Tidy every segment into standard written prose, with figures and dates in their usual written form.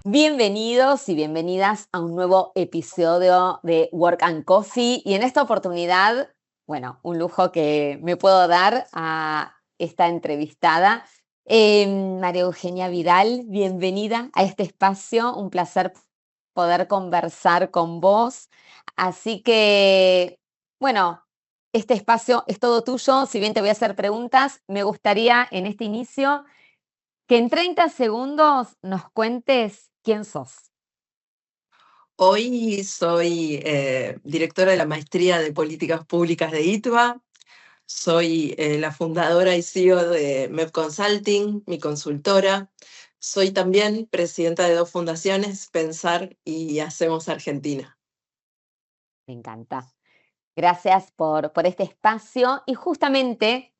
Bienvenidos y bienvenidas a un nuevo episodio de Work and Coffee. Y en esta oportunidad, bueno, un lujo que me puedo dar a esta entrevistada. María Eugenia Vidal, bienvenida a este espacio. Un placer poder conversar con vos. Así que, bueno, este espacio es todo tuyo. Si bien te voy a hacer preguntas, me gustaría en este inicio que en 30 segundos nos cuentes quién sos. Hoy soy directora de la Maestría de Políticas Públicas de ITBA. Soy la fundadora y CEO de MEP Consulting, mi consultora. Soy también presidenta de dos fundaciones, Pensar y Hacemos Argentina. Me encanta. Gracias por este espacio y justamente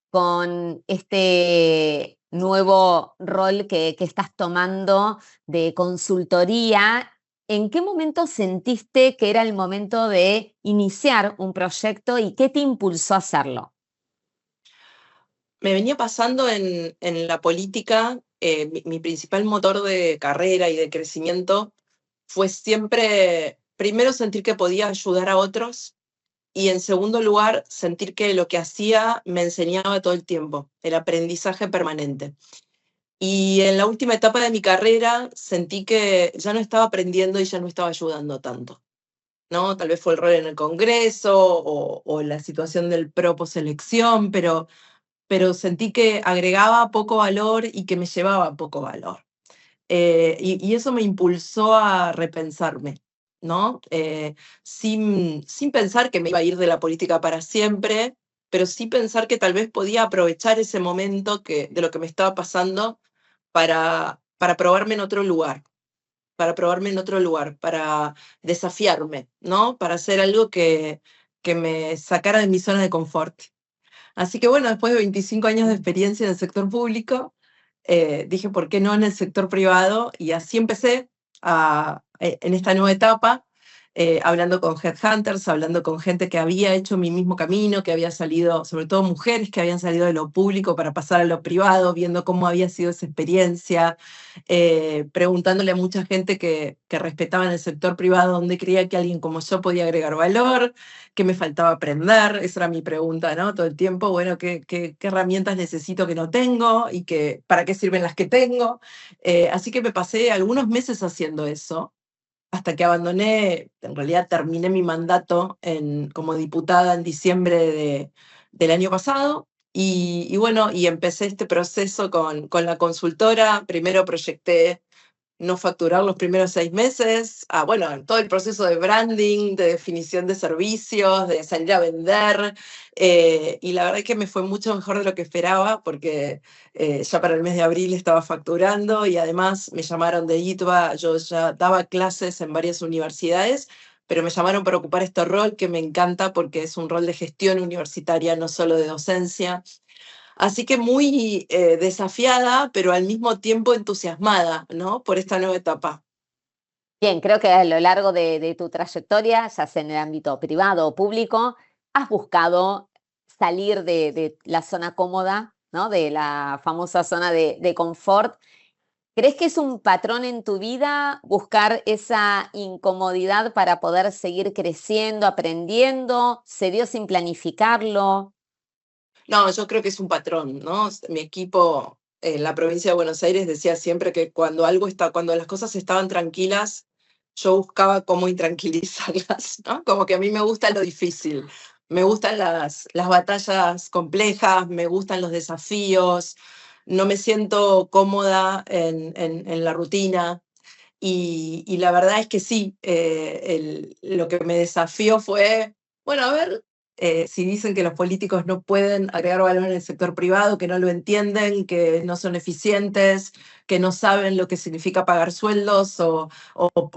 con este nuevo rol que estás tomando de consultoría, ¿en qué momento sentiste que era el momento de iniciar un proyecto y qué te impulsó a hacerlo? Me venía pasando en la política, mi principal motor de carrera y de crecimiento fue siempre, primero, sentir que podía ayudar a otros. Y en segundo lugar, sentir que lo que hacía me enseñaba todo el tiempo, el aprendizaje permanente. Y en la última etapa de mi carrera sentí que ya no estaba aprendiendo y ya no estaba ayudando tanto, ¿no? Tal vez fue el rol en el Congreso o la situación del pro poselección, pero sentí que agregaba poco valor y que me llevaba poco valor. Y eso me impulsó a repensarme, ¿no? Sin pensar que me iba a ir de la política para siempre, pero sí pensar que tal vez podía aprovechar ese momento de lo que me estaba pasando para probarme en otro lugar, para probarme en otro lugar, para desafiarme, ¿no? Para hacer algo que me sacara de mi zona de confort. Así que bueno, después de 25 años de experiencia en el sector público, dije, ¿por qué no en el sector privado? Y así empecé en esta nueva etapa, hablando con headhunters, hablando con gente que había hecho mi mismo camino, que había salido, sobre todo mujeres que habían salido de lo público para pasar a lo privado, viendo cómo había sido esa experiencia, preguntándole a mucha gente que respetaba en el sector privado dónde creía que alguien como yo podía agregar valor, qué me faltaba aprender, esa era mi pregunta, ¿no? Todo el tiempo, bueno, ¿qué herramientas necesito que no tengo y para qué sirven las que tengo? Así que me pasé algunos meses haciendo eso, hasta que abandoné, en realidad terminé mi mandato como diputada en diciembre del año pasado. Y bueno, y empecé este proceso con la consultora. Primero proyecté no facturar los primeros 6 meses, bueno, todo el proceso de branding, de definición de servicios, de salir a vender, y la verdad es que me fue mucho mejor de lo que esperaba, porque ya para el mes de abril estaba facturando y además me llamaron de ITBA. Yo ya daba clases en varias universidades, pero me llamaron para ocupar este rol que me encanta porque es un rol de gestión universitaria, no solo de docencia. Así que muy desafiada, pero al mismo tiempo entusiasmada, ¿no? Por esta nueva etapa. Bien, creo que a lo largo de tu trayectoria, ya sea en el ámbito privado o público, has buscado salir de la zona cómoda, ¿no? De la famosa zona de confort. ¿Crees que es un patrón en tu vida buscar esa incomodidad para poder seguir creciendo, aprendiendo? ¿Se dio sin planificarlo? No, yo creo que es un patrón, ¿no? Mi equipo en la provincia de Buenos Aires decía siempre que cuando las cosas estaban tranquilas, yo buscaba cómo intranquilizarlas, ¿no? Como que a mí me gusta lo difícil, me gustan las batallas complejas, me gustan los desafíos, no me siento cómoda en la rutina. Y la verdad es que sí, lo que me desafió fue, bueno, a ver, si dicen que los políticos no pueden agregar valor en el sector privado, que no lo entienden, que no son eficientes, que no saben lo que significa pagar sueldos o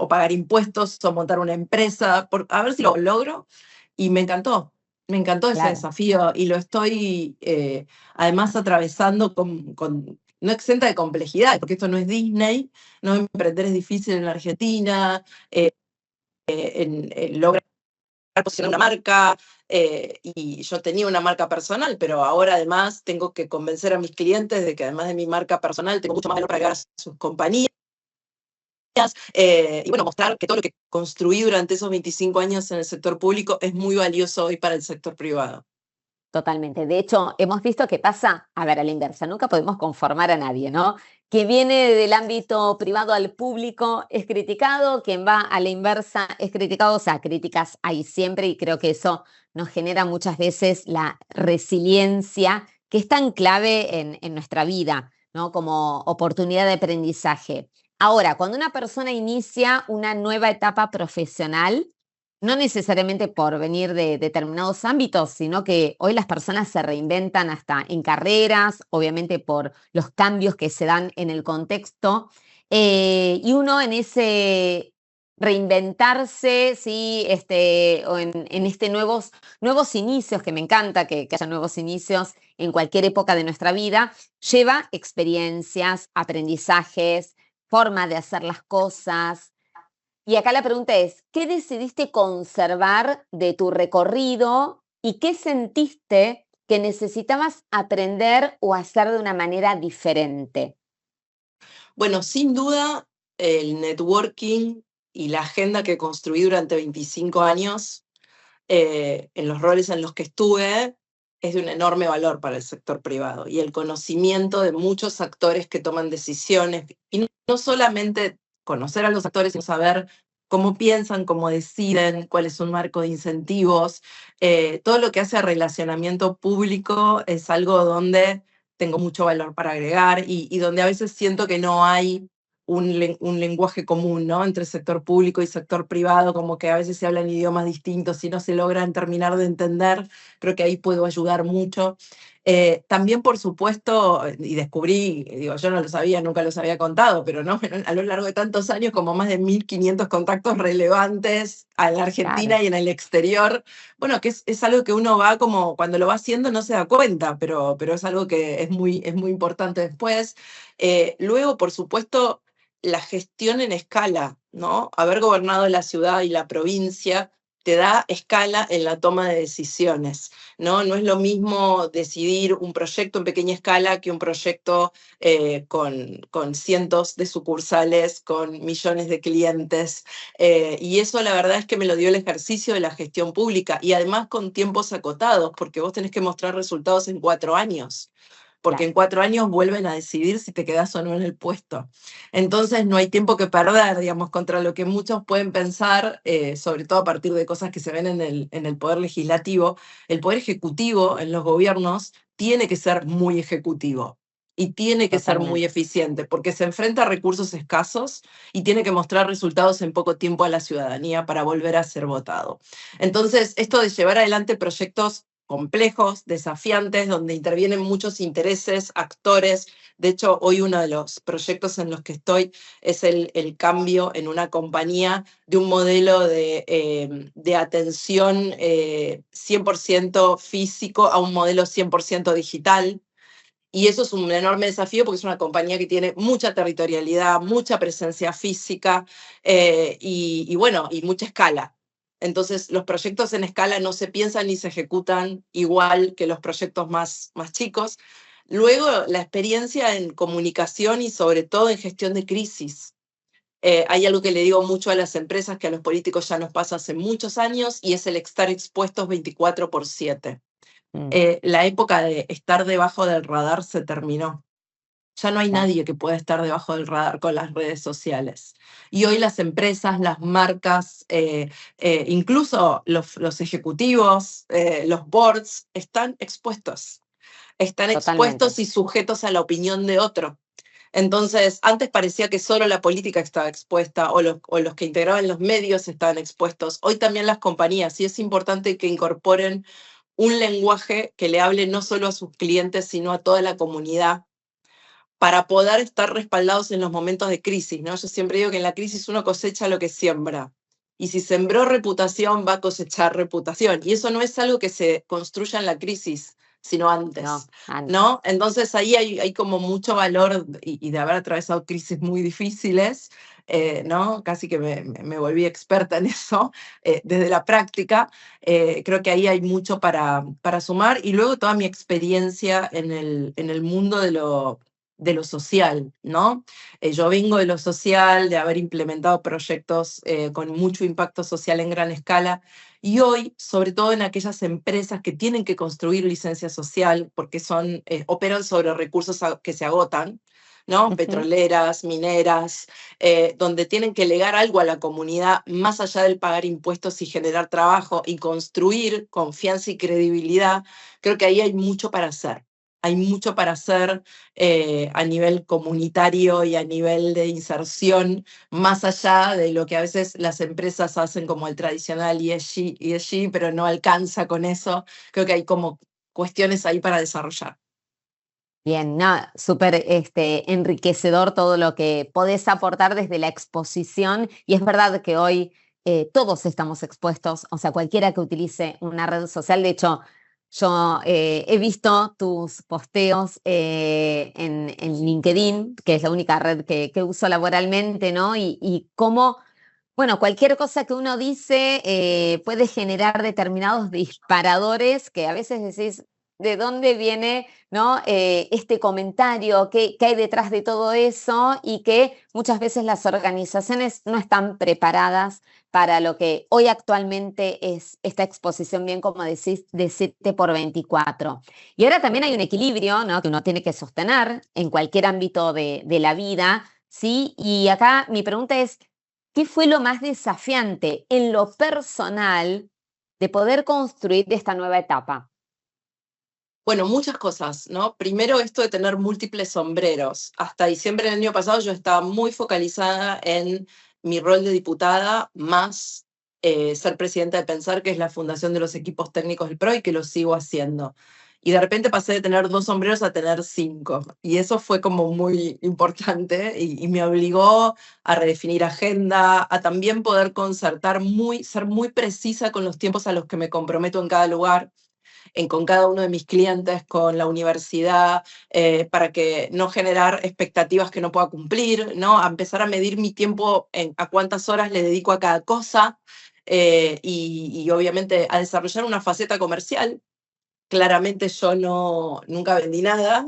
pagar impuestos o montar una empresa, a ver si lo logro. Y me encantó ese Claro. desafío y lo estoy además atravesando no exenta de complejidad, porque esto no es Disney, no emprender es difícil en la Argentina, lograr posicionar una marca, y yo tenía una marca personal, pero ahora además tengo que convencer a mis clientes de que además de mi marca personal tengo mucho más valor para agregar a sus compañías. y bueno, mostrar que todo lo que construí durante esos 25 años en el sector público es muy valioso hoy para el sector privado. Totalmente. De hecho, hemos visto que pasa, a ver, a la inversa, nunca podemos conformar a nadie, ¿no? Quien viene del ámbito privado al público es criticado, quien va a la inversa es criticado, o sea, críticas hay siempre y creo que eso nos genera muchas veces la resiliencia que es tan clave en nuestra vida, ¿no? Como oportunidad de aprendizaje. Ahora, cuando una persona inicia una nueva etapa profesional, no necesariamente por venir de determinados ámbitos, sino que hoy las personas se reinventan hasta en carreras, obviamente por los cambios que se dan en el contexto, y uno en ese reinventarse, ¿sí? O en este nuevos inicios, que me encanta que haya nuevos inicios en cualquier época de nuestra vida, lleva experiencias, aprendizajes, forma de hacer las cosas. Y acá la pregunta es, ¿qué decidiste conservar de tu recorrido y qué sentiste que necesitabas aprender o hacer de una manera diferente? Bueno, sin duda, el networking y la agenda que construí durante 25 años en los roles en los que estuve es de un enorme valor para el sector privado y el conocimiento de muchos actores que toman decisiones y no solamente conocer a los actores, sino saber cómo piensan, cómo deciden, cuál es un marco de incentivos. Todo lo que hace a relacionamiento público es algo donde tengo mucho valor para agregar y donde a veces siento que no hay un lenguaje común, ¿no? Entre sector público y sector privado, como que a veces se hablan idiomas distintos y no se logran terminar de entender. Creo que ahí puedo ayudar mucho. También, por supuesto, y descubrí, digo, yo no lo sabía, nunca los había contado, pero no, a lo largo de tantos años, como más de 1.500 contactos relevantes en la Claro, Argentina y en el exterior. Bueno, que es algo que uno va como, cuando lo va haciendo no se da cuenta, pero es algo que es muy importante después. Luego, por supuesto, la gestión en escala, ¿no? Haber gobernado la ciudad y la provincia te da escala en la toma de decisiones, ¿no? No es lo mismo decidir un proyecto en pequeña escala que un proyecto con cientos de sucursales, con millones de clientes. Y eso la verdad es que me lo dio el ejercicio de la gestión pública y además con tiempos acotados, porque vos tenés que mostrar resultados en 4 años porque claro, en 4 años vuelven a decidir si te quedás o no en el puesto. Entonces no hay tiempo que perder, digamos, contra lo que muchos pueden pensar, sobre todo a partir de cosas que se ven en el poder legislativo. El poder ejecutivo en los gobiernos tiene que ser muy ejecutivo y tiene que ser muy totalmente. eficiente, porque se enfrenta a recursos escasos y tiene que mostrar resultados en poco tiempo a la ciudadanía para volver a ser votado. Entonces, esto de llevar adelante proyectos complejos, desafiantes, donde intervienen muchos intereses, actores. De hecho, hoy uno de los proyectos en los que estoy es el cambio en una compañía de un modelo de atención 100% físico a un modelo 100% digital. Y eso es un enorme desafío porque es una compañía que tiene mucha territorialidad, mucha presencia física y bueno, y mucha escala. Entonces, los proyectos en escala no se piensan ni se ejecutan igual que los proyectos más chicos. Luego, la experiencia en comunicación y sobre todo en gestión de crisis. Hay algo que le digo mucho a las empresas que a los políticos ya nos pasa hace muchos años y es el estar expuestos 24/7. Mm, La época de estar debajo del radar se terminó. Ya no hay claro, nadie que pueda estar debajo del radar con las redes sociales. Y hoy las empresas, las marcas, incluso los ejecutivos, los boards, están expuestos. Están totalmente. expuestos y sujetos a la opinión de otro. Entonces, antes parecía que solo la política estaba expuesta o los que integraban los medios estaban expuestos. Hoy también las compañías, y es importante que incorporen un lenguaje que le hable no solo a sus clientes, sino a toda la comunidad, para poder estar respaldados en los momentos de crisis, ¿no? Yo siempre digo que en la crisis uno cosecha lo que siembra. Y si sembró reputación, va a cosechar reputación. Y eso no es algo que se construya en la crisis, sino antes, No, antes. ¿no? Entonces ahí hay como mucho valor y de haber atravesado crisis muy difíciles, ¿no? Casi que me volví experta en eso desde la práctica. Creo que ahí hay mucho para sumar. Y luego toda mi experiencia en el mundo de lo social, ¿no? Yo vengo de lo social, de haber implementado proyectos con mucho impacto social en gran escala, y hoy, sobre todo en aquellas empresas que tienen que construir licencia social, porque operan sobre recursos que se agotan, ¿no? Ujú. Petroleras, mineras, donde tienen que legar algo a la comunidad más allá del pagar impuestos y generar trabajo y construir confianza y credibilidad. Creo que ahí hay mucho para hacer. Hay mucho para hacer a nivel comunitario y a nivel de inserción, más allá de lo que a veces las empresas hacen como el tradicional ESG, pero no alcanza con eso. Creo que hay como cuestiones ahí para desarrollar. Bien, no, súper enriquecedor todo lo que podés aportar desde la exposición. Y es verdad que hoy todos estamos expuestos, o sea, cualquiera que utilice una red social. De hecho, yo he visto tus posteos en LinkedIn, que es la única red que uso laboralmente, ¿no? Y cómo, bueno, cualquier cosa que uno dice puede generar determinados disparadores que a veces decís, ¿de dónde viene, no, este comentario? ¿Qué hay detrás de todo eso? Y que muchas veces las organizaciones no están preparadas para lo que hoy actualmente es esta exposición, bien como decís, de 7 por 24. Y ahora también hay un equilibrio, ¿no?, que uno tiene que sostener en cualquier ámbito de la vida, ¿sí? Y acá mi pregunta es, ¿qué fue lo más desafiante en lo personal de poder construir esta nueva etapa? Bueno, muchas cosas, ¿no? Primero, esto de tener múltiples sombreros. Hasta diciembre del año pasado yo estaba muy focalizada en mi rol de diputada, más ser presidenta de Pensar, que es la fundación de los equipos técnicos del PRO, y que lo sigo haciendo. Y de repente pasé de tener 2 sombreros a tener 5. Y eso fue como muy importante y me obligó a redefinir agenda, a también poder concertar ser muy precisa con los tiempos a los que me comprometo en cada lugar, con cada uno de mis clientes, con la universidad, para que no generar expectativas que no pueda cumplir, ¿no? A empezar a medir mi tiempo a cuántas horas le dedico a cada cosa, y obviamente a desarrollar una faceta comercial. Claramente yo nunca vendí nada,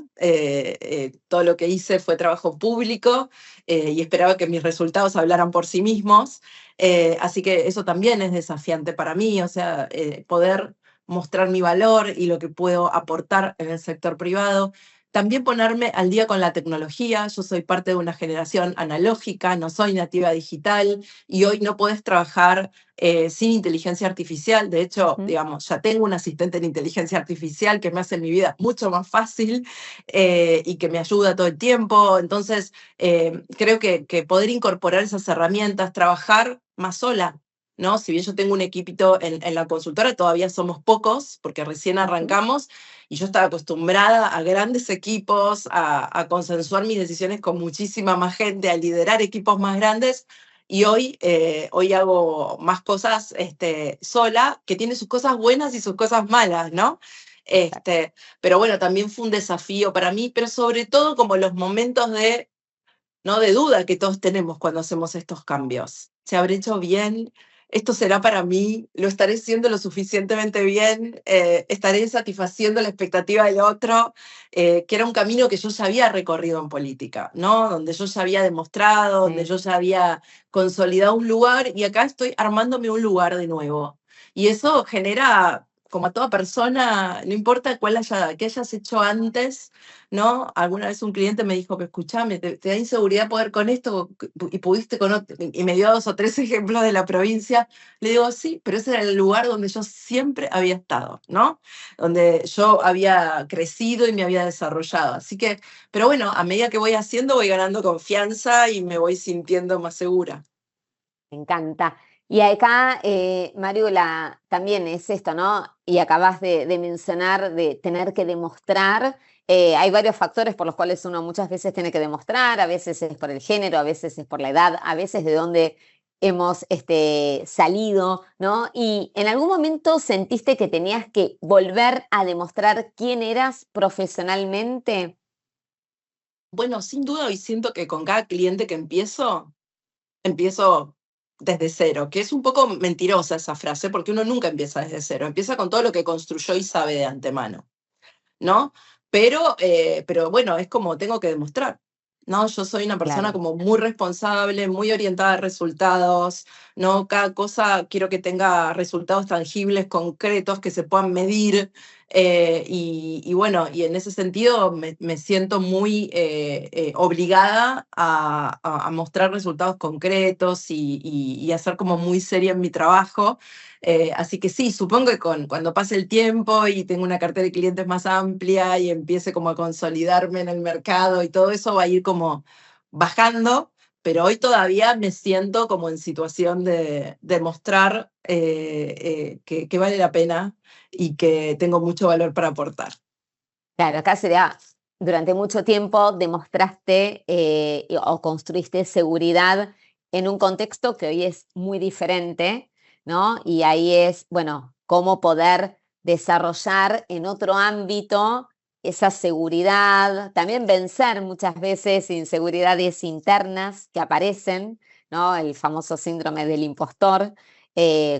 todo lo que hice fue trabajo público, y esperaba que mis resultados hablaran por sí mismos, así que eso también es desafiante para mí, o sea, poder mostrar mi valor y lo que puedo aportar en el sector privado. También ponerme al día con la tecnología. Yo soy parte de una generación analógica, no soy nativa digital, y hoy no puedes trabajar sin inteligencia artificial. De hecho, Ujú. digamos, ya tengo un asistente de inteligencia artificial que me hace mi vida mucho más fácil, y que me ayuda todo el tiempo. Entonces, creo que poder incorporar esas herramientas, trabajar más sola, ¿no? Si bien yo tengo un equipito en la consultora, todavía somos pocos porque recién Ujú. arrancamos, y yo estaba acostumbrada a grandes equipos, a consensuar mis decisiones con muchísima más gente, a liderar equipos más grandes. Y hoy hago más cosas sola, que tiene sus cosas buenas y sus cosas malas, ¿no? Exacto. Pero bueno, también fue un desafío para mí, pero sobre todo como los momentos ¿no? de duda que todos tenemos cuando hacemos estos cambios. ¿Se habré hecho bien? ¿Esto será para mí? ¿Lo estaré haciendo lo suficientemente bien? ¿Estaré satisfaciendo la expectativa del otro? Que era un camino que yo ya había recorrido en política, ¿no? Donde yo ya había demostrado, donde Sí. yo ya había consolidado un lugar, y acá estoy armándome un lugar de nuevo. Y eso genera, como a toda persona, no importa qué hayas hecho antes, ¿no? Alguna vez un cliente me dijo, pero escúchame, te da inseguridad poder con esto y pudiste con otro, y me dio 2 o 3 ejemplos de la provincia. Le digo, sí, pero ese era el lugar donde yo siempre había estado, ¿no? Donde yo había crecido y me había desarrollado. Así que, pero bueno, a medida que voy haciendo, voy ganando confianza y me voy sintiendo más segura. Me encanta. Y acá, Mariula, también es esto, ¿no? Y acabas de mencionar de tener que demostrar. Hay varios factores por los cuales uno muchas veces tiene que demostrar, a veces es por el género, a veces es por la edad, a veces de dónde hemos salido, ¿no? Y en algún momento sentiste que tenías que volver a demostrar quién eras profesionalmente. Bueno, sin duda, hoy siento que con cada cliente que empiezo desde cero, que es un poco mentirosa esa frase, porque uno nunca empieza desde cero, empieza con todo lo que construyó y sabe de antemano, ¿no? pero bueno, es como tengo que demostrar. ¿No? Yo soy una persona Claro. como muy responsable, muy orientada a resultados, ¿no? Cada cosa quiero que tenga resultados tangibles, concretos, que se puedan medir. Y bueno, y en ese sentido me siento muy obligada a mostrar resultados concretos y a ser como muy seria en mi trabajo. Así que sí, supongo que cuando pase el tiempo y tenga una cartera de clientes más amplia y empiece como a consolidarme en el mercado y todo eso va a ir como bajando, pero hoy todavía me siento como en situación de mostrar que vale la pena y que tengo mucho valor para aportar. Claro, acá sería, durante mucho tiempo demostraste o construiste seguridad en un contexto que hoy es muy diferente, ¿no? Y ahí es, bueno, cómo poder desarrollar en otro ámbito esa seguridad, también vencer muchas veces inseguridades internas que aparecen, ¿no? El famoso síndrome del impostor,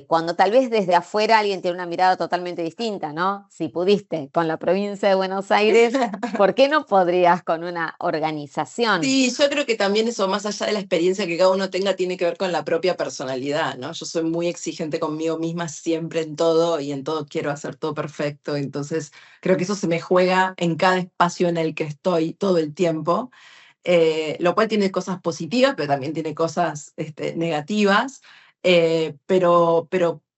cuando tal vez desde afuera alguien tiene una mirada totalmente distinta, ¿no? Si pudiste con la provincia de Buenos Aires, ¿por qué no podrías con una organización? Sí, yo creo que también eso, más allá de la experiencia que cada uno tenga, tiene que ver con la propia personalidad, ¿no? Yo soy muy exigente conmigo misma siempre en todo y en todo quiero hacer todo perfecto, entonces creo que eso se me juega en cada espacio en el que estoy todo el tiempo, lo cual tiene cosas positivas, pero también tiene cosas negativas, pero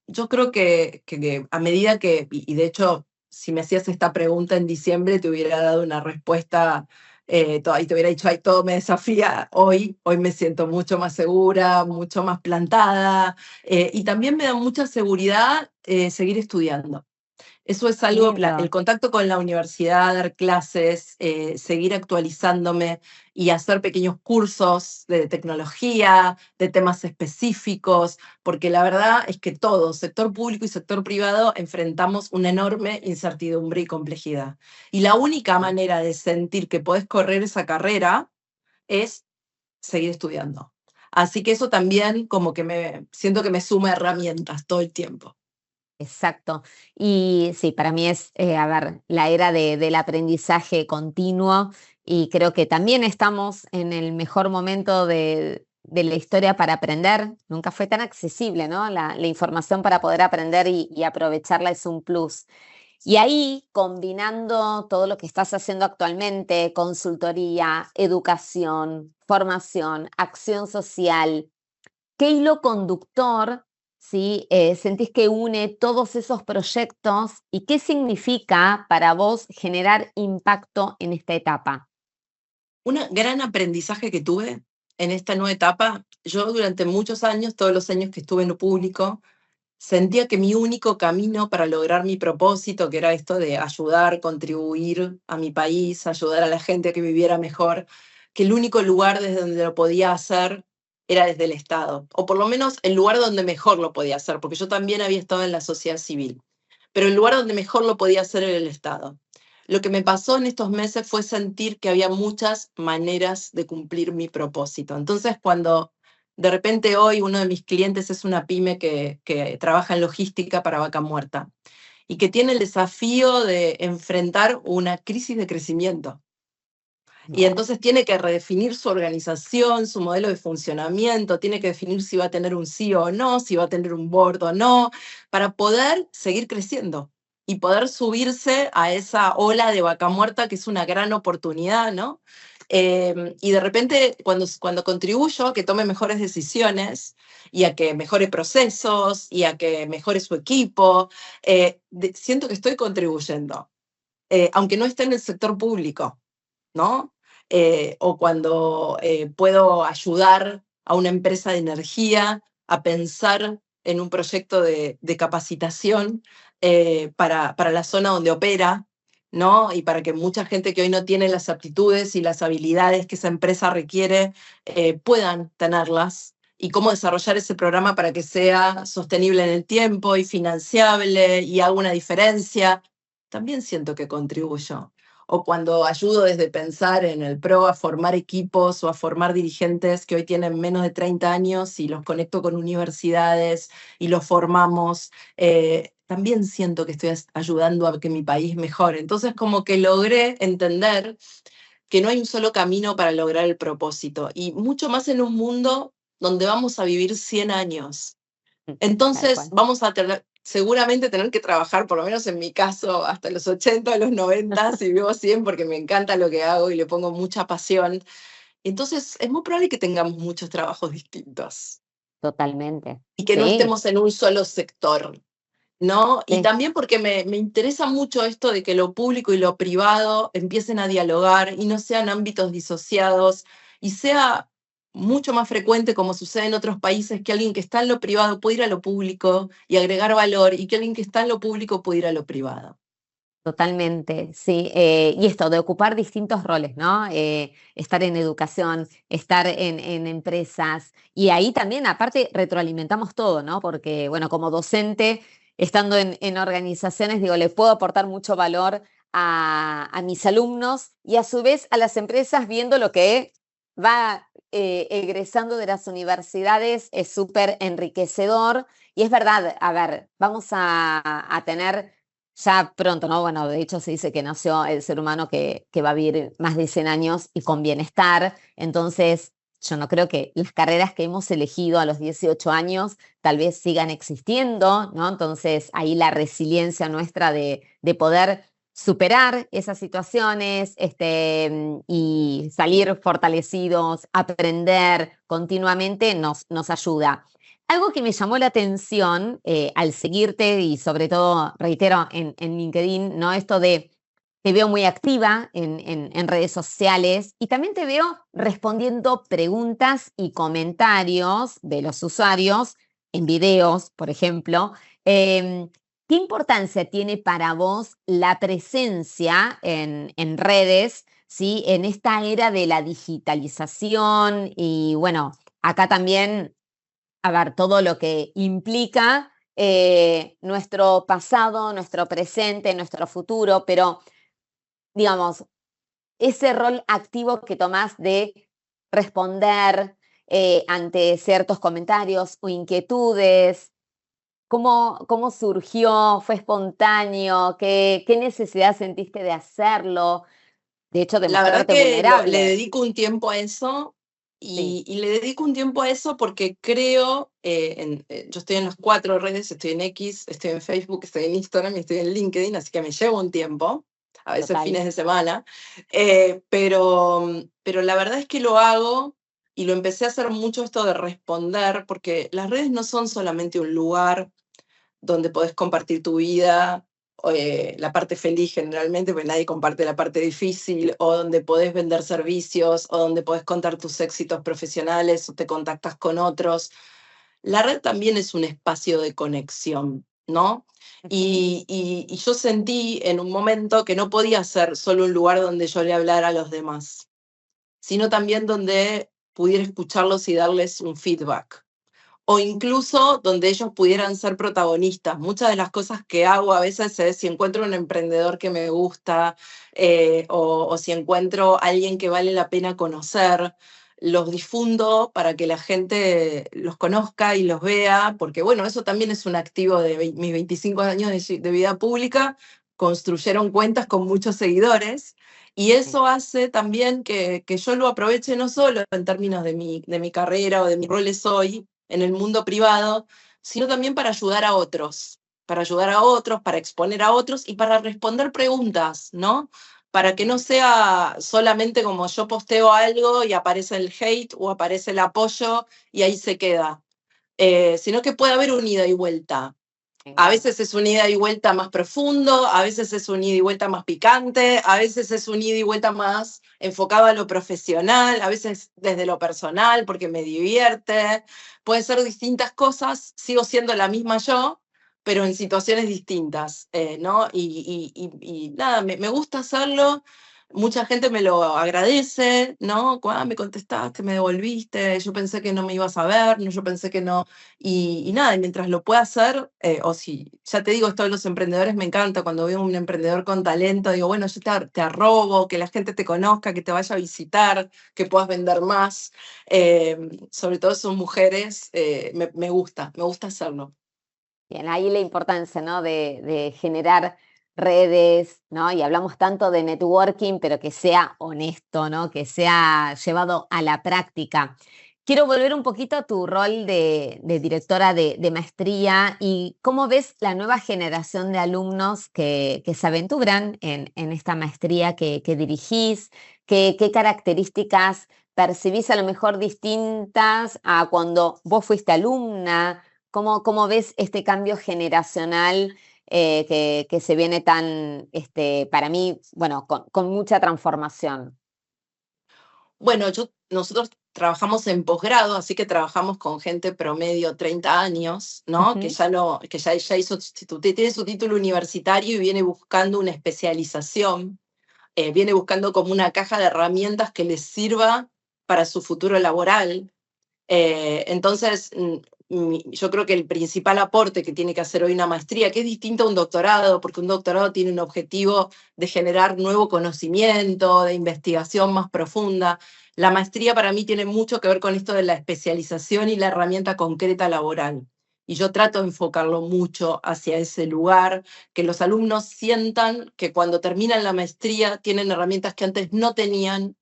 yo creo que a medida y de hecho, si me hacías esta pregunta en diciembre, te hubiera dado una respuesta y te hubiera dicho, ay, todo me desafía, hoy me siento mucho más segura, mucho más plantada, y también me da mucha seguridad seguir estudiando. Eso es Qué algo, lindo. el contacto con la universidad, dar clases, seguir actualizándome y hacer pequeños cursos de tecnología, de temas específicos, porque la verdad es que todo, sector público y sector privado, enfrentamos una enorme incertidumbre y complejidad. Y la única manera de sentir que podés correr esa carrera es seguir estudiando. Así que eso también como que me siento que me suma herramientas todo el tiempo. Exacto. Y sí, para mí es, a ver, la era del aprendizaje continuo y creo que también estamos en el mejor momento de la historia para aprender. Nunca fue tan accesible, ¿no? La información para poder aprender y aprovecharla es un plus. Y ahí, combinando todo lo que estás haciendo actualmente, consultoría, educación, formación, acción social, ¿qué hilo conductor, sí, sentís que une todos esos proyectos y qué significa para vos generar impacto en esta etapa? Un gran aprendizaje que tuve en esta nueva etapa, yo durante muchos años, todos los años que estuve en lo público, sentía que mi único camino para lograr mi propósito, que era esto de ayudar, contribuir a mi país, ayudar a la gente a que viviera mejor, que el único lugar desde donde lo podía hacer era desde el Estado, o por lo menos el lugar donde mejor lo podía hacer, porque yo también había estado en la sociedad civil, pero el lugar donde mejor lo podía hacer era el Estado. Lo que me pasó en estos meses fue sentir que había muchas maneras de cumplir mi propósito. Entonces, cuando de repente hoy uno de mis clientes es una pyme que trabaja en logística para Vaca Muerta y que tiene el desafío de enfrentar una crisis de crecimiento. Y No. entonces tiene que redefinir su organización, su modelo de funcionamiento, tiene que definir si va a tener un CEO o no, si va a tener un board o no, para poder seguir creciendo y poder subirse a esa ola de vaca muerta que es una gran oportunidad, ¿no? Y de repente, cuando contribuyo a que tome mejores decisiones y a que mejore procesos y a que mejore su equipo, siento que estoy contribuyendo, aunque no esté en el sector público, ¿no? O cuando puedo ayudar a una empresa de energía a pensar en un proyecto de capacitación para la zona donde opera, ¿no? Y para que mucha gente que hoy no tiene las aptitudes y las habilidades que esa empresa requiere puedan tenerlas. Y cómo desarrollar ese programa para que sea sostenible en el tiempo y financiable y haga una diferencia. También siento que contribuyo. o cuando ayudo desde pensar en el PRO a formar equipos o a formar dirigentes que hoy tienen menos de 30 años y los conecto con universidades y los formamos, también siento que estoy ayudando a que mi país mejore. Entonces como que logré entender que no hay un solo camino para lograr el propósito, y mucho más en un mundo donde vamos a vivir 100 años. Tal Entonces cual. vamos a seguramente tener que trabajar, por lo menos en mi caso, hasta los 80 o los 90, si vivo 100, porque me encanta lo que hago y le pongo mucha pasión. Entonces es muy probable que tengamos muchos trabajos distintos Totalmente. y que no Sí, estemos en un solo sector, ¿no? Y sí. también porque me interesa mucho esto de que lo público y lo privado empiecen a dialogar y no sean ámbitos disociados, y sea mucho más frecuente, como sucede en otros países, que alguien que está en lo privado puede ir a lo público y agregar valor, y que alguien que está en lo público puede ir a lo privado. Totalmente, sí. Y esto de ocupar distintos roles, ¿no? Estar en educación, estar en empresas. Y ahí también, aparte, retroalimentamos todo, ¿no? Porque, bueno, como docente, estando en organizaciones, digo, le puedo aportar mucho valor a mis alumnos y a su vez a las empresas viendo lo que va egresando de las universidades. Es súper enriquecedor. Y es verdad, a ver, vamos a tener ya pronto, ¿no? Bueno, de hecho se dice que nació el ser humano que va a vivir más de 100 años y con bienestar. Entonces, yo no creo que las carreras que hemos elegido a los 18 años tal vez sigan existiendo, ¿no? Entonces, ahí la resiliencia nuestra de poder superar esas situaciones, y salir fortalecidos, aprender continuamente nos ayuda. Algo que me llamó la atención al seguirte y sobre todo, reitero, en LinkedIn, ¿no? Esto de te veo muy activa en redes sociales y también te veo respondiendo preguntas y comentarios de los usuarios en videos, por ejemplo. ¿Qué importancia tiene para vos la presencia en redes, ¿sí? En esta era de la digitalización y bueno, acá también a ver todo lo que implica nuestro pasado, nuestro presente, nuestro futuro, pero digamos, ese rol activo que tomás de responder ante ciertos comentarios o inquietudes, ¿cómo surgió? ¿Fue espontáneo? ¿Qué necesidad sentiste de hacerlo? De hecho, de La verdad mostrarte que le vulnerable. dedico un tiempo a eso, Sí, y le dedico un tiempo a eso porque creo, yo estoy en las 4 redes, estoy en X, estoy en Facebook, estoy en Instagram y estoy en LinkedIn, así que me llevo un tiempo, a veces total. fines de semana, pero la verdad es que lo hago y lo empecé a hacer mucho, esto de responder, porque las redes no son solamente un lugar donde podés compartir tu vida, la parte feliz generalmente, porque nadie comparte la parte difícil, o donde podés vender servicios, o donde podés contar tus éxitos profesionales, o te contactas con otros. La red también es un espacio de conexión, ¿no? Ujú. Y yo sentí en un momento que no podía ser solo un lugar donde yo le hablara a los demás, sino también donde pudiera escucharlos y darles un feedback, o incluso donde ellos pudieran ser protagonistas. Muchas de las cosas que hago a veces es si encuentro un emprendedor que me gusta, o si encuentro a alguien que vale la pena conocer, los difundo para que la gente los conozca y los vea, porque bueno, eso también es un activo de mis 25 años de vida pública, construyeron cuentas con muchos seguidores. Y Sí. eso hace también que yo lo aproveche no solo en términos de mi carrera o de mis roles hoy, en el mundo privado, sino también para ayudar a otros, para exponer a otros y para responder preguntas, ¿no? Para que no Mm, sea solamente como yo posteo algo y aparece el hate o aparece el apoyo y ahí se queda, sino que puede haber un ida y vuelta. me A encanta. veces es un ida y vuelta más profundo, a veces es un ida y vuelta más picante, a veces es un ida y vuelta más enfocado a lo profesional, a veces desde lo personal porque me divierte. Puede ser distintas cosas, sigo siendo la misma yo, pero en situaciones distintas, ¿no? Y nada, me gusta hacerlo. mucha gente me lo agradece, ¿no? Me contestaste, me devolviste, yo pensé que no me ibas a ver, no, yo pensé que no. Y nada, y mientras lo pueda hacer, o si, ya te digo, esto de los emprendedores me encanta, cuando veo un emprendedor con talento, digo, bueno, yo te arrobo, que la gente te conozca, que te vaya a visitar, que puedas vender más. Sobre todo son mujeres, me gusta hacerlo. Bien, ahí la importancia, ¿no? De generar redes, ¿no? Y hablamos tanto de networking, pero que sea honesto, ¿no? Que sea llevado a la práctica. Quiero volver un poquito a tu rol de directora de maestría y cómo ves la nueva generación de alumnos que se aventuran en esta maestría que dirigís, qué características percibís a lo mejor distintas a cuando vos fuiste alumna. ¿Cómo ves este cambio generacional que se viene tan, para mí, bueno, con mucha transformación? Bueno, nosotros trabajamos en posgrado, así que trabajamos con gente promedio 30 años, ¿no? Que Ujú. ya no, que ya hizo, tiene su título universitario y viene buscando una especialización, viene buscando como una caja de herramientas que les sirva para su futuro laboral. Entonces, yo creo que el principal aporte que tiene que hacer hoy una maestría, que es distinto a un doctorado, porque un doctorado tiene un objetivo de generar nuevo conocimiento, de investigación más profunda. La maestría para mí tiene mucho que ver con esto de la especialización y la herramienta concreta laboral. Y yo trato de enfocarlo mucho hacia ese lugar, que los alumnos sientan que cuando terminan la maestría tienen herramientas que antes no tenían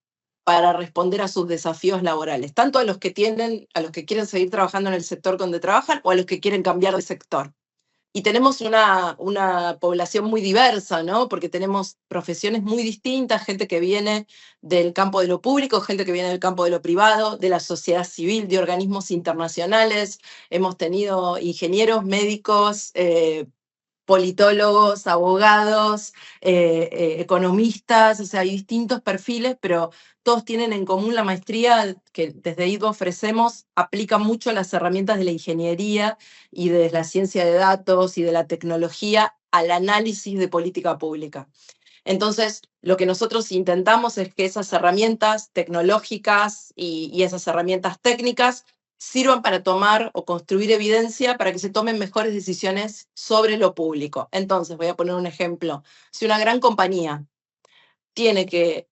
para responder a sus desafíos laborales, tanto a los que a los que quieren seguir trabajando en el sector donde trabajan o a los que quieren cambiar de sector. Y tenemos una población muy diversa, ¿no? Porque tenemos profesiones muy distintas, gente que viene del campo de lo público, gente que viene del campo de lo privado, de la sociedad civil, de organismos internacionales. Hemos tenido ingenieros, médicos, politólogos, abogados, economistas, o sea, hay distintos perfiles, pero todos tienen en común la maestría que desde IDO ofrecemos, aplica mucho las herramientas de la ingeniería y de la ciencia de datos y de la tecnología al análisis de política pública. Entonces, lo que nosotros intentamos es que esas herramientas tecnológicas y esas herramientas técnicas sirvan para tomar o construir evidencia para que se tomen mejores decisiones sobre lo público. Entonces, voy a poner un ejemplo. Si una gran compañía tiene que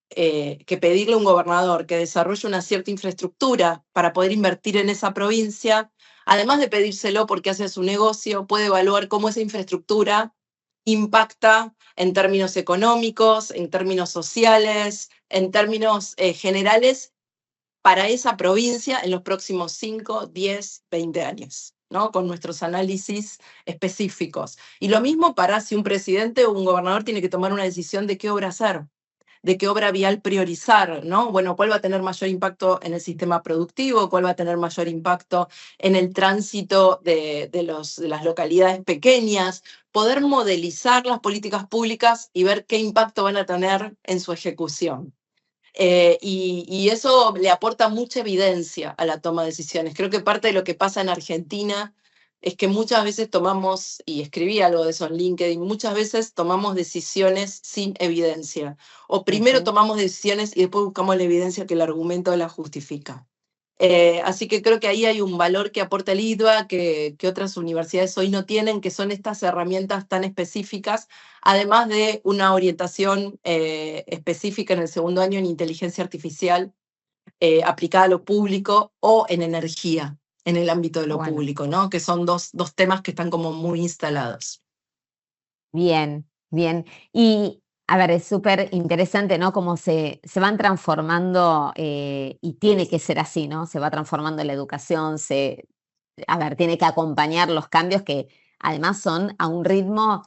pedirle a un gobernador que desarrolle una cierta infraestructura para poder invertir en esa provincia, además de pedírselo porque hace su negocio, puede evaluar cómo esa infraestructura impacta en términos económicos, en términos sociales, en términos generales para esa provincia en los próximos 5, 10, 20 años, ¿no? Con nuestros análisis específicos. Y lo mismo para si un presidente o un gobernador tiene que tomar una decisión de qué obra hacer, de qué obra vial priorizar, ¿no? Bueno, cuál va a tener mayor impacto en el sistema productivo, cuál va a tener mayor impacto en el tránsito de las localidades pequeñas, poder modelizar las políticas públicas y ver qué impacto van a tener en su ejecución. Y eso le aporta mucha evidencia a la toma de decisiones. Creo que parte de lo que pasa en Argentina es que muchas veces tomamos, y escribí algo de eso en LinkedIn, muchas veces tomamos decisiones sin evidencia. O primero Ujú. tomamos decisiones y después buscamos la evidencia que el argumento la justifica. Así que creo que ahí hay un valor que aporta el IDVA que otras universidades hoy no tienen, que son estas herramientas tan específicas, además de una orientación específica en el segundo año en inteligencia artificial aplicada a lo público o en energía, en el ámbito de lo Bueno, público, ¿no? Que son dos temas que están como muy instalados. bien, bien. Y a ver, es súper interesante, ¿no? Cómo se van transformando, y tiene que ser así, ¿no? Se va transformando la educación, a ver, tiene que acompañar los cambios que además son a un ritmo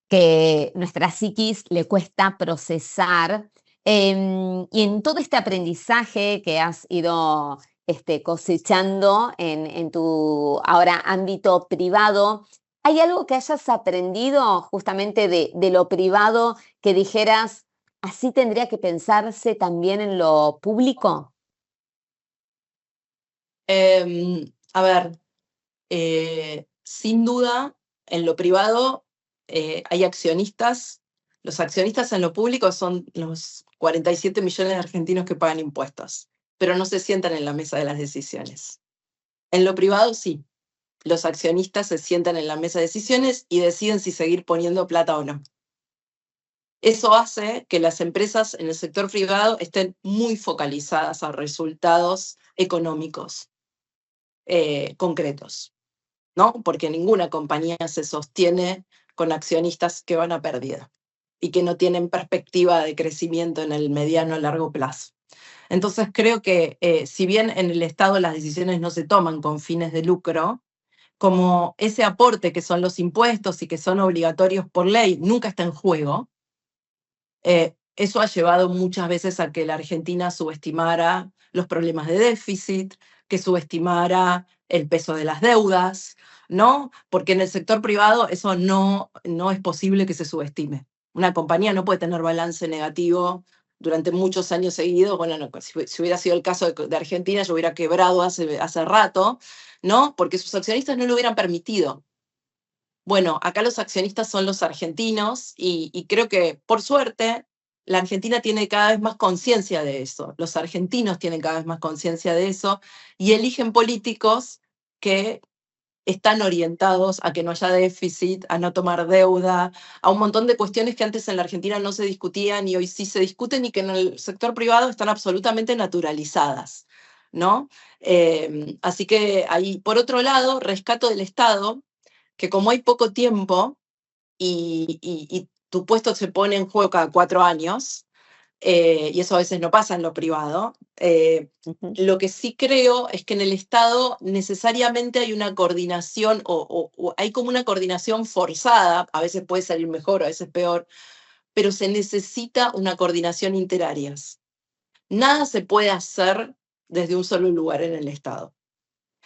que nuestra psiquis le cuesta procesar. Y en todo este aprendizaje que has ido cosechando en tu ahora ámbito privado, ¿hay algo que hayas aprendido justamente de lo privado que dijeras, así tendría que pensarse también en lo público? A ver, sin duda, en lo privado hay accionistas Los accionistas en lo público son los 47 millones de argentinos que pagan impuestos, pero no se sientan en la mesa de las decisiones. En lo privado sí, los accionistas se sientan en la mesa de decisiones y deciden si seguir poniendo plata o no. Eso hace que las empresas en el sector privado estén muy focalizadas a resultados económicos concretos, ¿no? Porque ninguna compañía se sostiene con accionistas que van a pérdida y que no tienen perspectiva de crecimiento en el mediano o largo plazo. Entonces creo que si bien en el Estado las decisiones no se toman con fines de lucro, como ese aporte que son los impuestos y que son obligatorios por ley nunca está en juego, eso ha llevado muchas veces a que la Argentina subestimara los problemas de déficit, que subestimara el peso de las deudas, ¿no? Porque en el sector privado eso no es posible que se subestime. Una compañía no puede tener balance negativo durante muchos años seguidos. Bueno, no, si hubiera sido el caso de Argentina, yo hubiera quebrado hace rato, ¿no? Porque sus accionistas no lo hubieran permitido. Bueno, acá los accionistas son los argentinos y creo que, por suerte, la Argentina tiene cada vez más conciencia de eso. Los argentinos tienen cada vez más conciencia de eso y eligen políticos que están orientados a que no haya déficit, a no tomar deuda, a un montón de cuestiones que antes en la Argentina no se discutían y hoy sí se discuten y que en el sector privado están absolutamente naturalizadas, ¿no? Así que ahí, por otro lado, rescato del Estado que como hay poco tiempo y tu puesto se pone en juego cada 4 años, y eso a veces no pasa en lo privado, lo que sí creo es que en el Estado necesariamente hay una coordinación o hay como una coordinación forzada, a veces puede salir mejor, a veces peor, pero se necesita una coordinación interáreas. Nada se puede hacer desde un solo lugar en el Estado.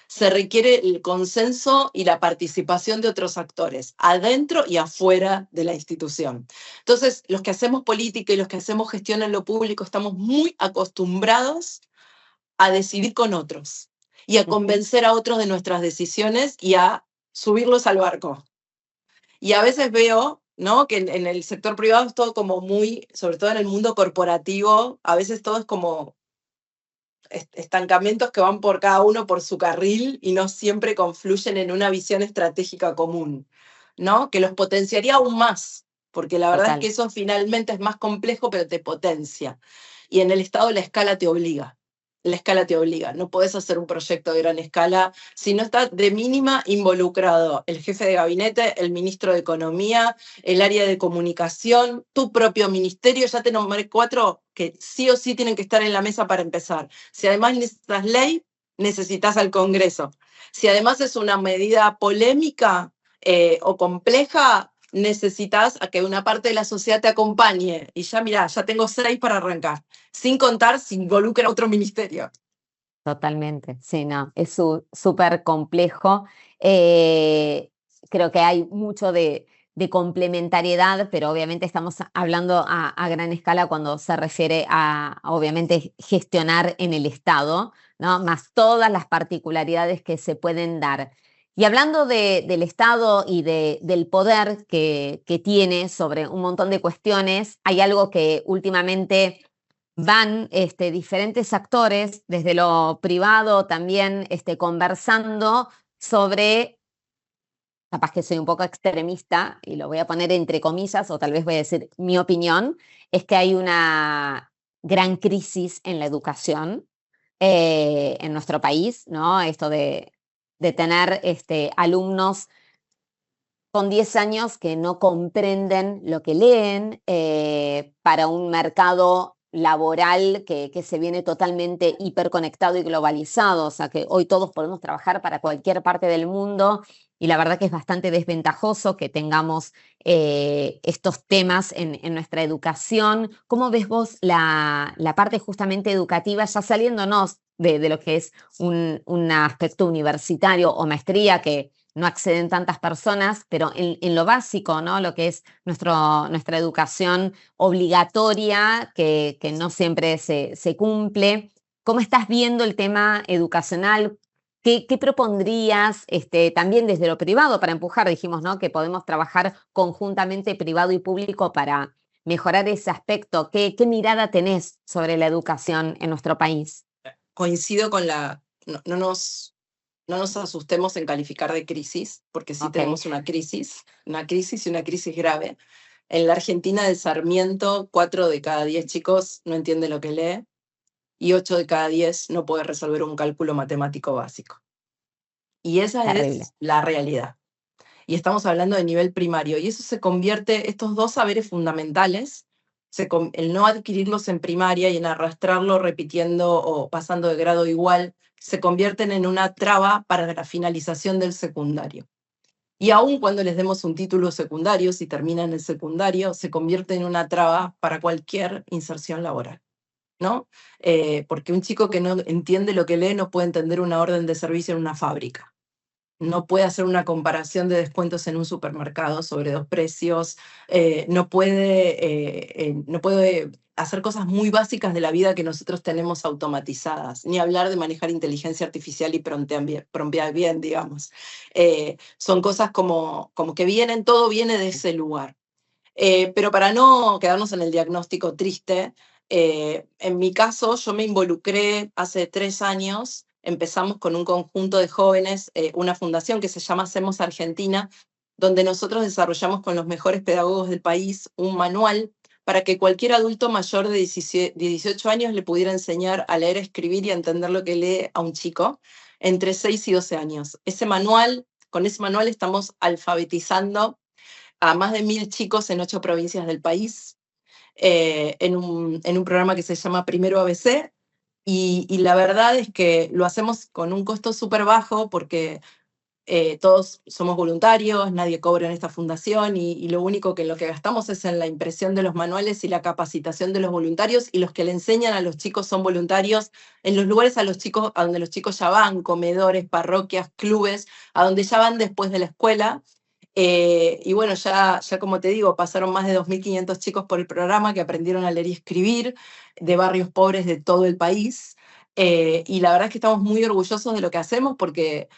Se requiere el consenso y la participación de otros actores, adentro y afuera de la institución. Entonces, los que hacemos política y los que hacemos gestión en lo público estamos muy acostumbrados a decidir con otros y a convencer a otros de nuestras decisiones y a subirlos al barco. Y a veces veo, ¿no?, que en el sector privado es todo como muy, sobre todo en el mundo corporativo, a veces todo es como estancamientos que van por cada uno por su carril y no siempre confluyen en una visión estratégica común, ¿no? Que los potenciaría aún más, porque la verdad es que eso finalmente es más complejo, pero te potencia. Y en el Estado la escala te obliga. La escala te obliga. No podés hacer un proyecto de gran escala si no está de mínima involucrado el jefe de gabinete, el ministro de Economía, el área de comunicación, tu propio ministerio. Ya te nombré 4 que sí o sí tienen que estar en la mesa para empezar. Si además necesitas ley, necesitas al Congreso. Si además es una medida polémica o compleja, necesitas a que una parte de la sociedad te acompañe. Y ya, mirá, ya tengo 6 para arrancar, sin contar si involucra a otro ministerio. Totalmente, sí, no, es súper complejo. Creo que hay mucho de complementariedad, pero obviamente estamos hablando a gran escala cuando se refiere a, obviamente, gestionar en el Estado, ¿no? Más todas las particularidades que se pueden dar. Y hablando del Estado y del poder que tiene sobre un montón de cuestiones, hay algo que últimamente van diferentes actores desde lo privado también conversando sobre, capaz que soy un poco extremista y lo voy a poner entre comillas o tal vez voy a decir mi opinión, es que hay una gran crisis en la educación en nuestro país, ¿no? Esto de tener alumnos con 10 años que no comprenden lo que leen para un mercado laboral que se viene totalmente hiperconectado y globalizado, o sea que hoy todos podemos trabajar para cualquier parte del mundo y la verdad que es bastante desventajoso que tengamos estos temas en nuestra educación. ¿Cómo ves vos la parte justamente educativa, ya saliéndonos de lo que es un aspecto universitario o maestría que no acceden tantas personas, pero en lo básico, ¿no? Lo que es nuestra educación obligatoria, que no siempre se cumple. ¿Cómo estás viendo el tema educacional? ¿Qué propondrías también desde lo privado para empujar? Dijimos, ¿no?, que podemos trabajar conjuntamente privado y público para mejorar ese aspecto? ¿Qué mirada tenés sobre la educación en nuestro país? Coincido con la... No nos asustemos en calificar de crisis, porque sí Ok, tenemos una crisis y una crisis grave. En la Argentina de Sarmiento, 4 de cada 10 chicos no entiende lo que lee y 8 de cada 10 no puede resolver un cálculo matemático básico. Y esa terrible. es la realidad. Y estamos hablando de nivel primario. Y eso se convierte, estos dos saberes fundamentales, el no adquirirlos en primaria y en arrastrarlo repitiendo o pasando de grado igual, se convierten en una traba para la finalización del secundario. Y aun cuando les demos un título secundario, si terminan el secundario, se convierte en una traba para cualquier inserción laboral, ¿no? Porque un chico que no entiende lo que lee no puede entender una orden de servicio en una fábrica, no puede hacer una comparación de descuentos en un supermercado sobre dos precios, no puede hacer cosas muy básicas de la vida que nosotros tenemos automatizadas, ni hablar de manejar inteligencia artificial y prompear bien, digamos. Son cosas como que todo viene de ese lugar. Pero para no quedarnos en el diagnóstico triste, en mi caso yo me involucré hace 3 años, empezamos con un conjunto de jóvenes, una fundación que se llama Hacemos Argentina, donde nosotros desarrollamos con los mejores pedagogos del país un manual para que cualquier adulto mayor de 18 años le pudiera enseñar a leer, escribir y a entender lo que lee a un chico entre 6 y 12 años. Con ese manual estamos alfabetizando a más de 1.000 chicos en 8 provincias del país, en un programa que se llama Primero ABC, y la verdad es que lo hacemos con un costo súper bajo porque todos somos voluntarios, nadie cobra en esta fundación y lo único que lo que gastamos es en la impresión de los manuales y la capacitación de los voluntarios, y los que le enseñan a los chicos son voluntarios en los lugares a donde los chicos ya van, comedores, parroquias, clubes, a donde ya van después de la escuela. Y bueno, ya como te digo, pasaron más de 2.500 chicos por el programa que aprendieron a leer y escribir de barrios pobres de todo el país. Y la verdad es que estamos muy orgullosos de lo que hacemos porque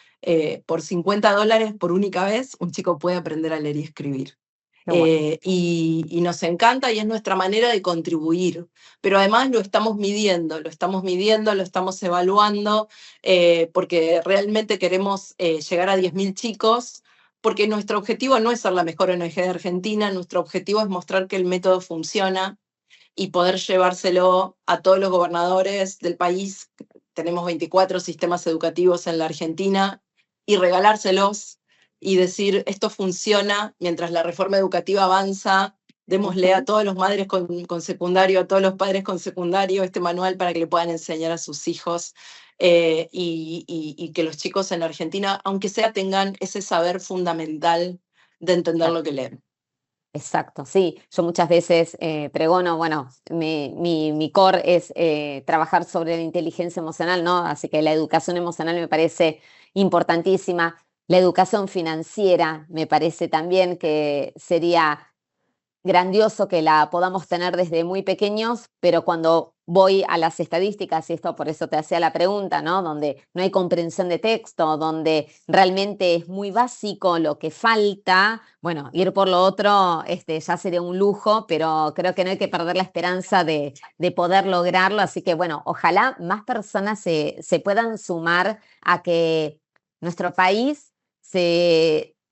por $50 por única vez un chico puede aprender a leer y escribir. Qué bueno. Y nos encanta y es nuestra manera de contribuir, pero además lo estamos evaluando, porque realmente queremos llegar a 10.000 chicos, porque nuestro objetivo no es ser la mejor ONG de Argentina, nuestro objetivo es mostrar que el método funciona y poder llevárselo a todos los gobernadores del país. Tenemos 24 sistemas educativos en la Argentina, y regalárselos y decir, esto funciona, mientras la reforma educativa avanza, démosle a Ujú. todas las madres con secundario, a todos los padres con secundario, este manual para que le puedan enseñar a sus hijos, y que los chicos en Argentina, aunque sea, tengan ese saber fundamental de entender lo que leen. Exacto, sí. Yo muchas veces pregono, bueno, mi core es trabajar sobre la inteligencia emocional, ¿no? Así que la educación emocional me parece importantísima. La educación financiera me parece también que sería grandioso que la podamos tener desde muy pequeños, pero cuando voy a las estadísticas, y esto por eso te hacía la pregunta, ¿no? Donde no hay comprensión de texto, donde realmente es muy básico lo que falta, bueno, ir por lo otro ya sería un lujo, pero creo que no hay que perder la esperanza de poder lograrlo, así que bueno, ojalá más personas se puedan sumar a que nuestro país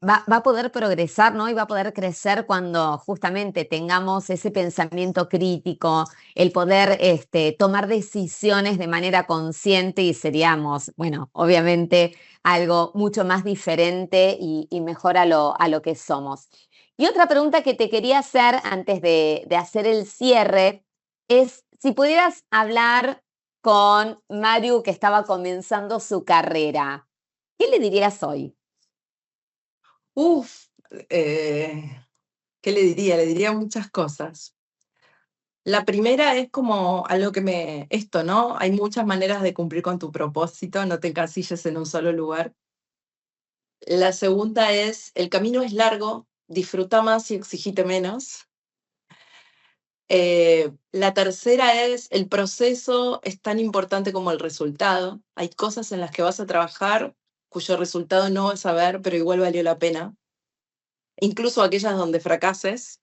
va a poder progresar, ¿no? Y va a poder crecer cuando justamente tengamos ese pensamiento crítico, el poder tomar decisiones de manera consciente, y seríamos, bueno, obviamente algo mucho más diferente y mejor a lo que somos. Y otra pregunta que te quería hacer antes de hacer el cierre es si pudieras hablar con Mario que estaba comenzando su carrera, ¿qué le dirías hoy? Uf, ¿qué le diría? Le diría muchas cosas. La primera es como algo esto, ¿no? Hay muchas maneras de cumplir con tu propósito, no te encasilles en un solo lugar. La segunda es, el camino es largo, disfruta más y exigite menos. La tercera es, el proceso es tan importante como el resultado. Hay cosas en las que vas a trabajar cuyo resultado no vas a ver, pero igual valió la pena, incluso aquellas donde fracases.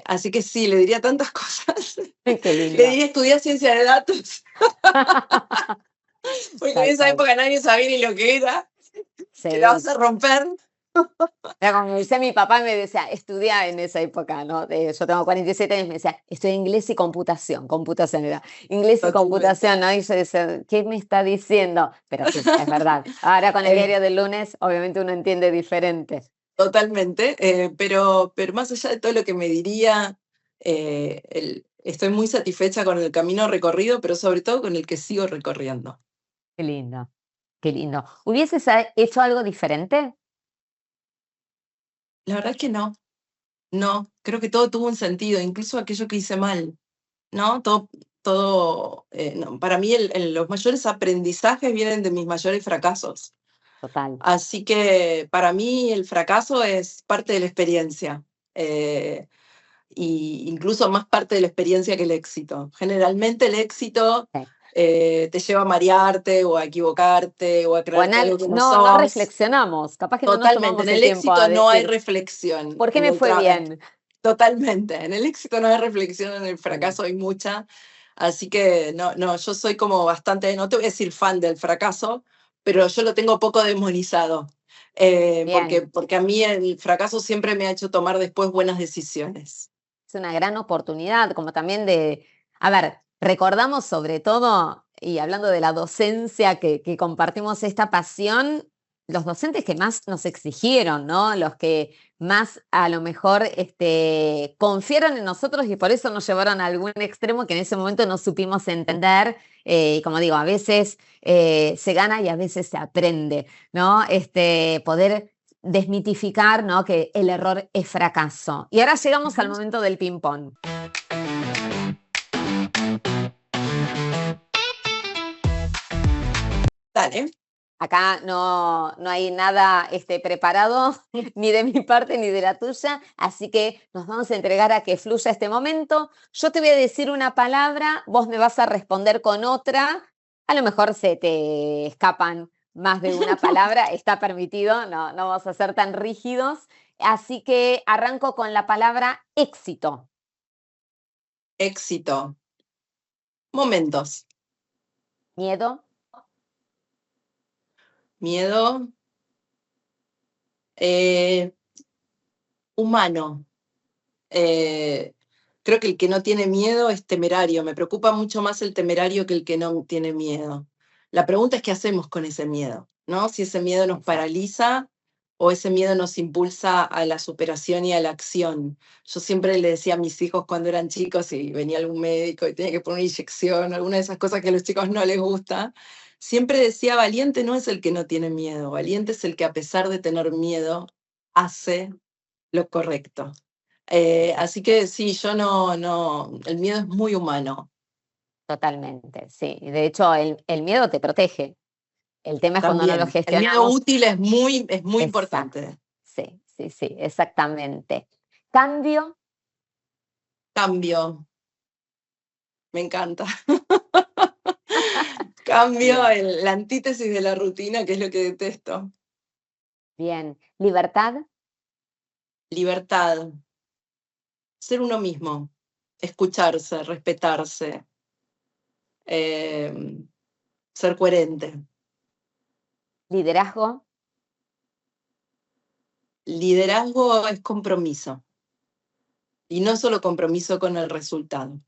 Así que sí, le diría tantas cosas. Qué Le lindo. diría estudiar ciencia de datos, porque en Tal esa cual. época nadie sabía ni lo que era, que la Sí. vas a romper. Era como me decía mi papá, me decía, estudia en esa época, ¿no? Yo tengo 47 años, me decía, estudia inglés y computación era, inglés y Totalmente. computación, ¿no? Y yo decía, ¿qué me está diciendo? Pero sí, es verdad. Ahora con el Eh, diario del lunes, obviamente uno entiende diferente. Totalmente, pero más allá de todo lo que me diría, estoy muy satisfecha con el camino recorrido, pero sobre todo con el que sigo recorriendo. Qué lindo, qué lindo. ¿Hubieses hecho algo diferente? La verdad es que no, no, creo que todo tuvo un sentido, incluso aquello que hice mal, ¿no? No, para mí los mayores aprendizajes vienen de mis mayores fracasos. Total. Así que para mí el fracaso es parte de la experiencia. eh, y incluso más parte de la experiencia que el éxito. Generalmente el éxito Sí. te lleva a marearte o a equivocarte o a O en creerte algo que no no sos. reflexionamos, capaz que no nos Totalmente. En tomamos el el tiempo éxito a no hay decir, reflexión. ¿por qué me fue bien? Totalmente. En el éxito no hay reflexión, en el Sí, fracaso hay mucha. Así que no, no, yo soy como bastante, no te voy a decir fan del fracaso, pero yo lo tengo poco demonizado. bien. Porque a mí el fracaso siempre me ha hecho tomar después buenas decisiones. Es una gran oportunidad, como también de, a ver, recordamos sobre todo, y hablando de la docencia, que compartimos esta pasión, los docentes que más nos exigieron, ¿no? Los que más a lo mejor confiaron en nosotros y por eso nos llevaron a algún extremo que en ese momento no supimos entender. Y como digo, a veces se gana y a veces se aprende, ¿no? Poder desmitificar, ¿no? Que el error es fracaso. Y ahora llegamos al Ujú. momento del ping-pong. Dale. Acá no hay nada preparado, ni de mi parte ni de la tuya, así que nos vamos a entregar a que fluya este momento. Yo te voy a decir una palabra, vos me vas a responder con otra. A lo mejor se te escapan más de una palabra, está permitido, no vamos a ser tan rígidos. Así que arranco con la palabra éxito, Éxito. Momentos. miedo, Miedo. eh, Humano. Eh, Creo que el que no tiene miedo es temerario. Me preocupa mucho más el temerario que el que no tiene miedo. La pregunta es qué hacemos con ese miedo, ¿no? Si ese miedo nos exacto. paraliza o ese miedo nos impulsa a la superación y a la acción. Yo siempre le decía a mis hijos cuando eran chicos y venía algún médico y tenía que poner una inyección, alguna de esas cosas que a los chicos no les gusta, siempre decía, valiente no es el que no tiene miedo, valiente es el que a pesar de tener miedo hace lo correcto. Así que sí, yo no, el miedo es muy humano Totalmente, sí. Y de hecho, el miedo te protege. El tema es cuando no lo también. El miedo gestionamos. útil es muy Exacto. importante. Sí, sí, sí, exactamente. Cambio, Cambio, me encanta. Cambio, bien, la antítesis de la rutina, que es lo que detesto. bien. Libertad, Libertad, ser uno mismo, escucharse, respetarse, eh, ser coherente. liderazgo, Liderazgo es compromiso, y no solo compromiso con el resultado.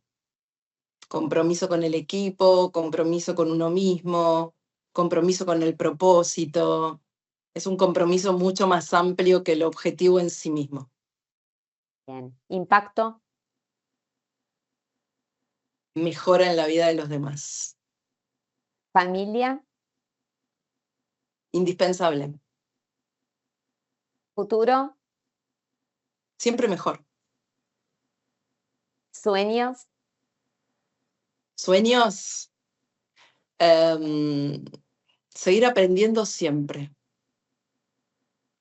Compromiso con el equipo, compromiso con uno mismo, compromiso con el propósito. Es un compromiso mucho más amplio que el objetivo en sí mismo. bien. Impacto, Mejora en la vida de los demás. familia, Indispensable. futuro, Siempre mejor. sueños, Sueños. em, Seguir aprendiendo siempre.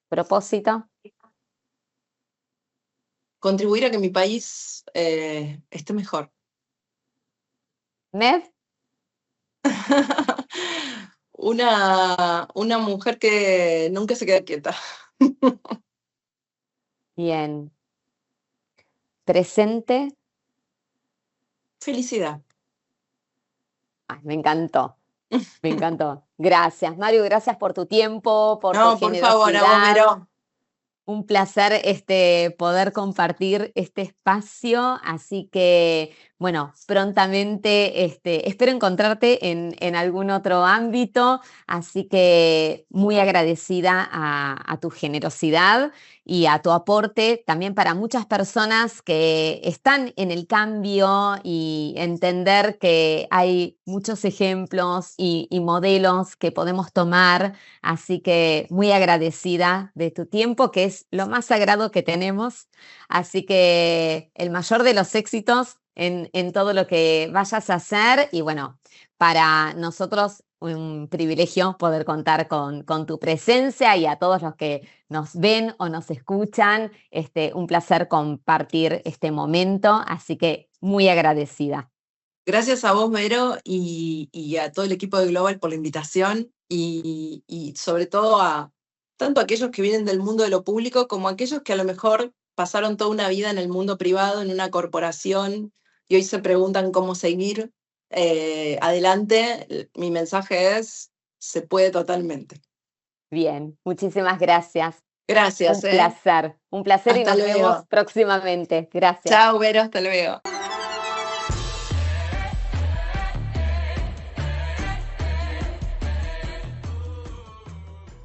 propósito, Contribuir a que mi país esté mejor. MED, Una mujer que nunca se queda quieta. bien. presente. Felicidad. Ay, me encantó. Me encantó. Gracias, Mario, gracias por tu tiempo, por tu No, por favor, a vos, generosidad. Vero. Un placer poder compartir este espacio, así que bueno, prontamente espero encontrarte en algún otro ámbito, así que muy agradecida a tu generosidad y a tu aporte también para muchas personas que están en el cambio y entender que hay muchos ejemplos y modelos que podemos tomar. Así que muy agradecida de tu tiempo, que es lo más sagrado que tenemos. Así que el mayor de los éxitos en todo lo que vayas a hacer. Y bueno, para nosotros un privilegio poder contar con tu presencia y a todos los que nos ven o nos escuchan. Un placer compartir este momento. Así que muy agradecida. Gracias a vos, Vero, y a todo el equipo de Global por la invitación y sobre todo a tanto aquellos que vienen del mundo de lo público como aquellos que a lo mejor pasaron toda una vida en el mundo privado, en una corporación, y hoy se preguntan cómo seguir adelante. Mi mensaje es, se puede totalmente. Bien, muchísimas gracias. Gracias, Un placer y Hasta nos vemos luego. próximamente. Gracias. Chao, Vero, hasta luego.